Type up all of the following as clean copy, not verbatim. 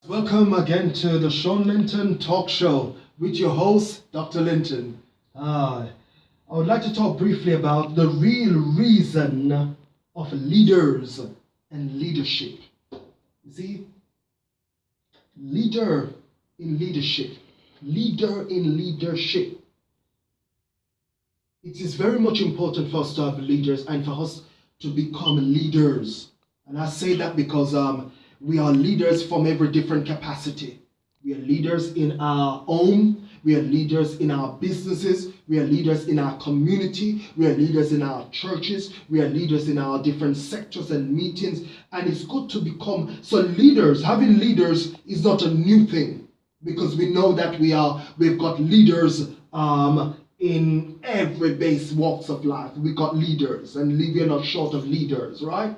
Welcome again to the Shawn Linton Talk Show with your host, Dr. Linton. I would like to talk briefly about the real reason of leaders and leadership. You see, leader in leadership, leader in leadership. It is very much important for us to have leaders and for us to become leaders. And I say that because we are leaders from every different capacity. We are leaders in our home. We are leaders in our businesses. We are leaders in our community. We are leaders in our churches. We are leaders in our different sectors and meetings. And it's good to become so leaders. Having leaders is not a new thing because we know that we've got leaders in every base walks of life. We got leaders, and we are not short of leaders, right?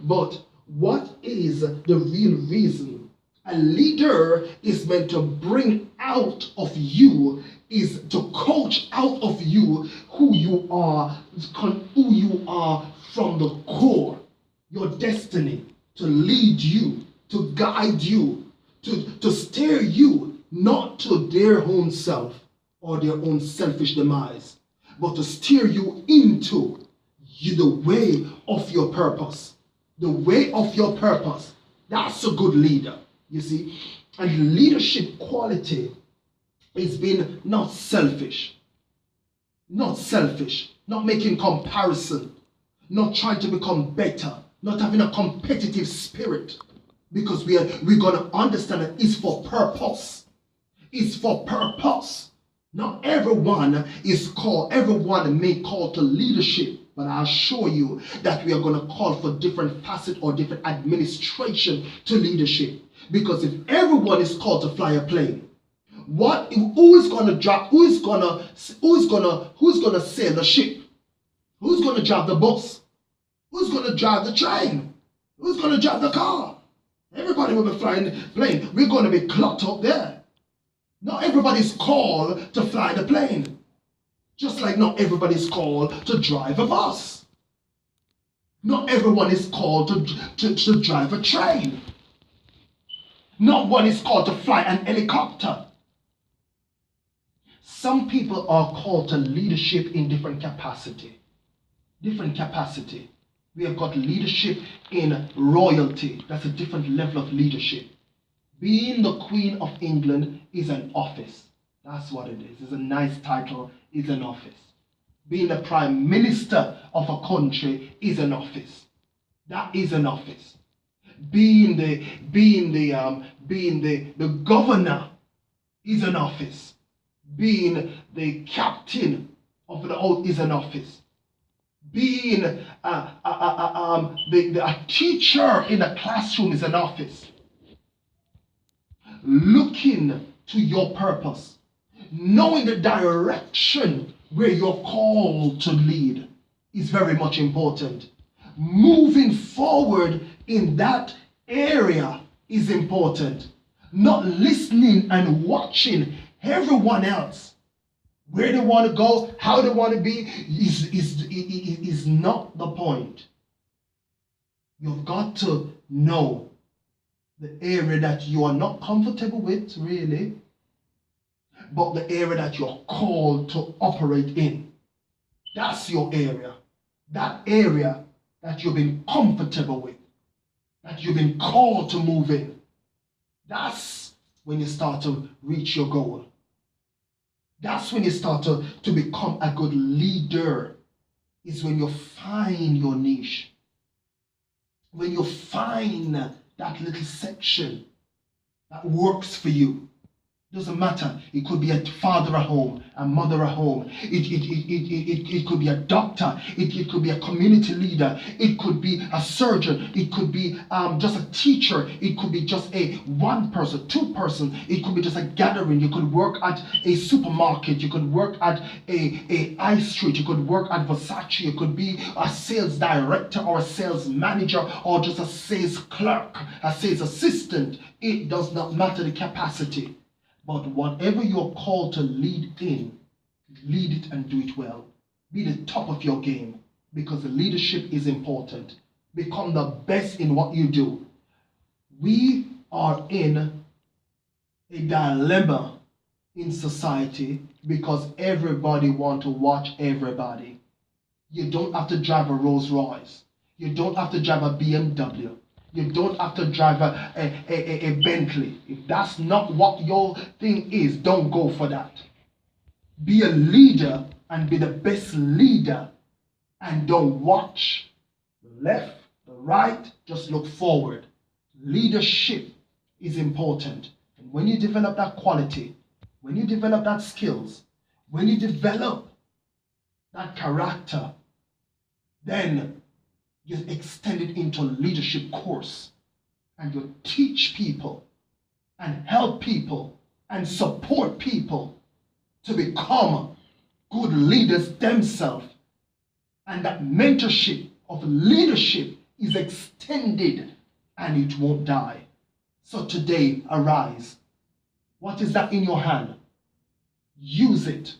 But what is the real reason? A leader is meant to bring out of you, is to coach out of you who you are from the core, your destiny, to lead you, to guide you, to steer you, not to their own self or their own selfish demise, but to steer you into the way of your purpose. The way of your purpose. That's a good leader, you see. And leadership quality is being not selfish, not making comparison, not trying to become better, not having a competitive spirit, because we're going to understand that it's for purpose. It's for purpose. Not everyone may call to leadership, but I assure you that we are going to call for different facet or different administration to leadership. Because if everyone is called to fly a plane, who is going to drive? Who's going to sail the ship? Who's going to drive the bus? Who's going to drive the train? Who's going to drive the car? Everybody will be flying the plane. We're going to be clocked up there. Not everybody's called to fly the plane. Just like not everybody's called to drive a bus. Not everyone is called to drive a train. Not one is called to fly an helicopter. Some people are called to leadership in different capacity. Different capacity. We have got leadership in royalty. That's a different level of leadership. Being the Queen of England is an office. That's what it is. It's a nice title. It's an office. Being the Prime Minister of a country is an office. That is an office. Being the governor is an office. Being the captain of the oath is an office. Being a teacher in a classroom is an office. Looking to your purpose, knowing the direction where you're called to lead is very much important. Moving forward in that area is important. Not listening and watching everyone else. Where they want to go, how they want to be is not the point. You've got to know the area that you are not comfortable with, really, but the area that you're called to operate in. That's your area. That area that you've been comfortable with, that you've been called to move in. That's when you start to reach your goal. That's when you start to become a good leader, is when you find your niche. When you find that little section that works for you. Doesn't matter. It could be a father at home, a mother at home. It could be a doctor. It could be a community leader. It could be a surgeon. It could be just a teacher. It could be just a one person, two person. It could be just a gathering. You could work at a supermarket. You could work at a high street. You could work at Versace. You could be a sales director or a sales manager or just a sales clerk, a sales assistant. It does not matter the capacity. But whatever you're called to lead in, lead it and do it well. Be the top of your game, because the leadership is important. Become the best in what you do. We are in a dilemma in society because everybody want to watch everybody. You don't have to drive a Rolls Royce. You don't have to drive a BMW. You don't have to drive a Bentley. If that's not what your thing is, don't go for that. Be a leader and be the best leader. And don't watch the left, the right, just look forward. Leadership is important. And when you develop that quality, when you develop that skills, when you develop that character, then you extend it into a leadership course and you teach people and help people and support people to become good leaders themselves. And that mentorship of leadership is extended and it won't die. So today, arise. What is that in your hand? Use it.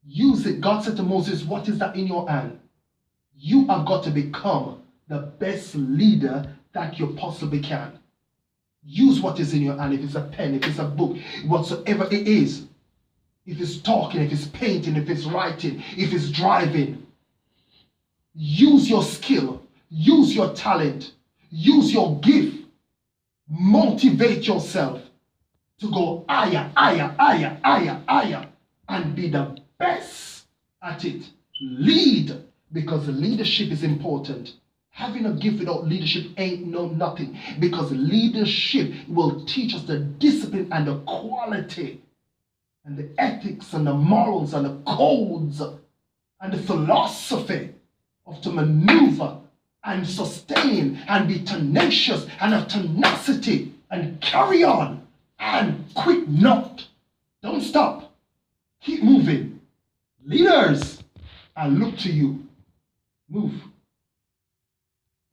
Use it. God said to Moses, what is that in your hand? You have got to become the best leader that you possibly can. Use what is in your hand. If it's a pen, if it's a book, whatsoever it is. If it's talking, if it's painting, if it's writing, if it's driving. Use your skill. Use your talent. Use your gift. Motivate yourself to go higher, higher, higher, higher, higher, and be the best at it. Lead, because leadership is important. Having a gift without leadership ain't nothing, because leadership will teach us the discipline and the quality and the ethics and the morals and the codes and the philosophy of to maneuver and sustain and be tenacious and have tenacity and carry on and quit not. Don't stop. Keep moving. Leaders, I look to you. Move.